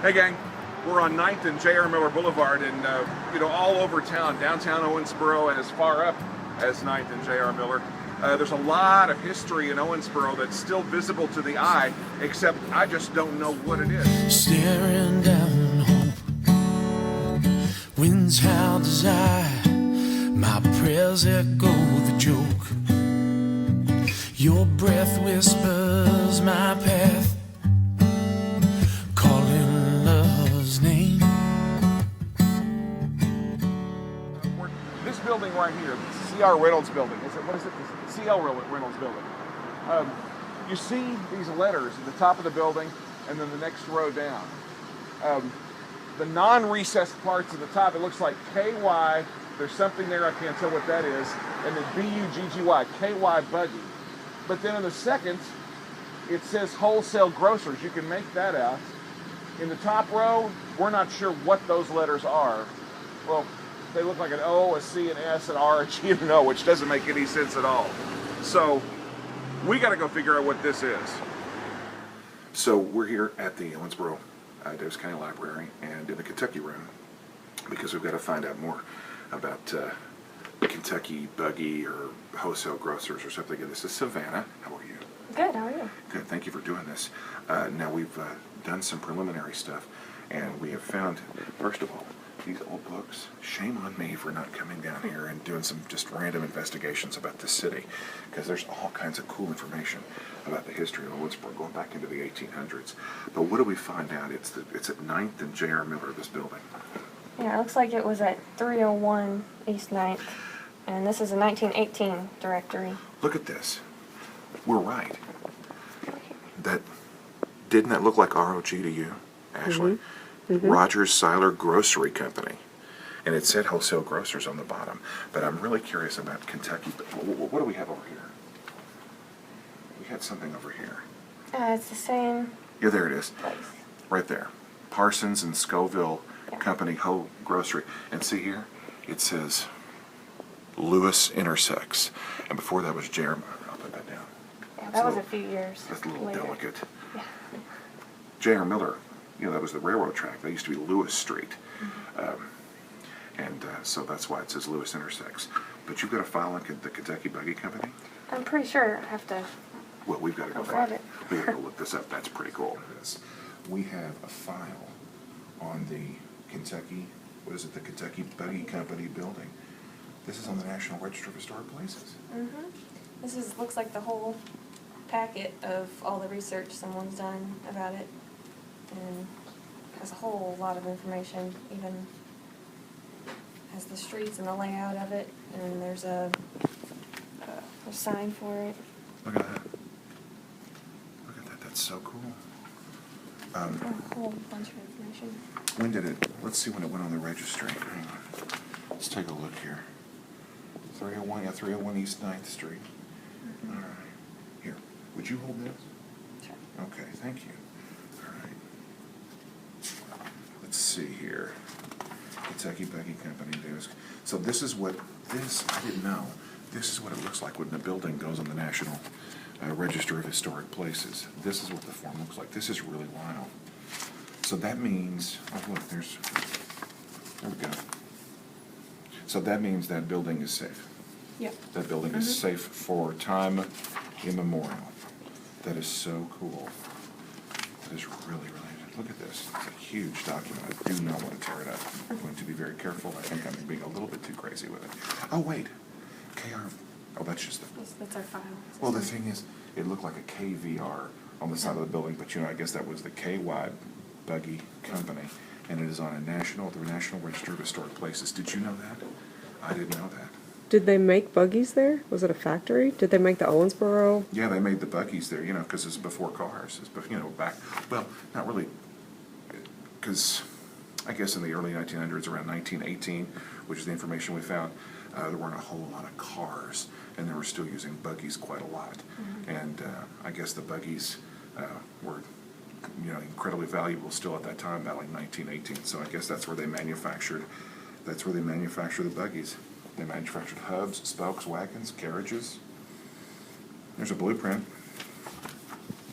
Hey gang, we're on 9th and JR Miller Blvd, and all over town, downtown Owensboro and as far up as 9th and JR Miller. There's a lot of history in Owensboro that's still visible to the eye, except I just don't know what it is. Staring down hope, winds howl desire, my prayers echo the joke. Your breath whispers my path, calling love's name. This building right here, the CR Reynolds building, what is it? The CL Reynolds building. You see these letters at the top of the building and then the next row down. The non-recessed parts at the top, it looks like KY, there's something there, I can't tell what that is, and then BUGGY, KY Buggy. But then in the second, it says wholesale grocers. You can make that out. In the top row, we're not sure what those letters are. Well, they look like an O, a C, an S, an R, a G, and an O, which doesn't make any sense at all. So we got to go figure out what this is. So we're here at the Owensboro Davis County Library and in the Kentucky room because we've got to find out more about Kentucky Buggy or wholesale grocers or something. This is Savannah. How are you? Good, how are you? Good, thank you for doing this. Now we've done some preliminary stuff and we have found, first of all, these old books. Shame on me for not coming down here and doing some just random investigations about this city, because there's all kinds of cool information about the history of Owensboro going back into the 1800s. But what do we find out? It's at 9th and JR Miller, this building. Yeah, it looks like it was at 301 East 9th, and this is a 1918 directory. Look at this. We're right. Didn't that look like ROG to you, Ashley? Mm-hmm. Mm-hmm. Rogers Seiler Grocery Company. And it said wholesale grocers on the bottom. But I'm really curious about Kentucky. What do we have over here? We had something over here. It's the same Yeah, there it is. place. Right there. Parsons and Scoville Yeah. Company Whole Grocery. And see here? It says Lewis Intersects. And before that was JR. I'll put that down. Yeah, that was a few years That's a little later. delicate. Yeah. JR Miller, that was the railroad track. That used to be Lewis Street. Mm-hmm. So that's why it says Lewis Intersects. But you've got a file on the Kentucky Buggy Company? I'm pretty sure I have to. Well, we've got to go grab find it. We got to go look this up. That's pretty cool. We have a file on the the Kentucky Buggy Company building. This is on the National Register of Historic Places. Mm-hmm. This looks like the whole packet of all the research someone's done about it, and has a whole lot of information, even has the streets and the layout of it, and there's a sign for it. Look at that. Look at that. That's so cool. A whole bunch of information. When did it? Let's see when it went on the registry. Hang on. Let's take a look here. 301 East 9th Street. Mm-hmm. All right. Here, would you hold this? Sure. Okay, thank you. All right. Let's see here. Kentucky Buggy Company. So this is what I didn't know. This is what it looks like when the building goes on the National Register of Historic Places. This is what the form looks like. This is really wild. So that means, oh look, there we go. So that means that building is safe. Yep. That building is safe for time immemorial. That is so cool. That is really, really, look at this. It's a huge document. I do not want to tear it up. I'm going to be very careful. I think I'm being a little bit too crazy with it. Oh, wait. Oh, that's just That's our file. well, the thing is, it looked like a KVR on the side of the building, but I guess that was the KY Buggy Company, and it is on the National Register of Historic Places. Did you know that? I didn't know that. Did they make buggies there? Was it a factory? Did they make the Owensboro? Yeah, they made the buggies there, because it's before cars. It's, back, well, not really, because I guess in the early 1900s, around 1918, which is the information we found, there weren't a whole lot of cars, and they were still using buggies quite a lot. Mm-hmm. And I guess the buggies were, incredibly valuable still at that time, about like 1918. So I guess that's where they manufactured. That's where they manufactured the buggies. They manufactured hubs, spokes, wagons, carriages. There's a blueprint.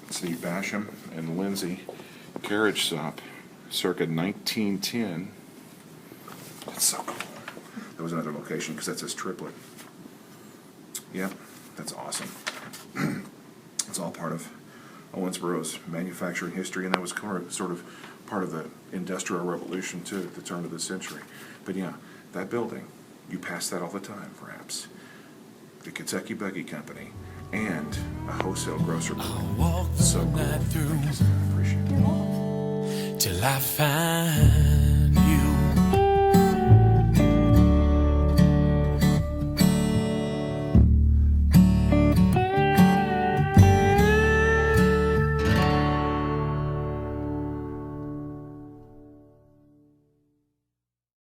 It's the Basham and Lindsay carriage shop circa 1910. That's so cool. That was another location because that says Triplet. Yep, that's awesome. It's all part of Owensboro's manufacturing history, and that was sort of part of the Industrial Revolution too at the turn of the century. But yeah, that building, you pass that all the time, perhaps. The Kentucky Buggy Company and a wholesale grocer building. Walk the So cool. night through I appreciate it. till I find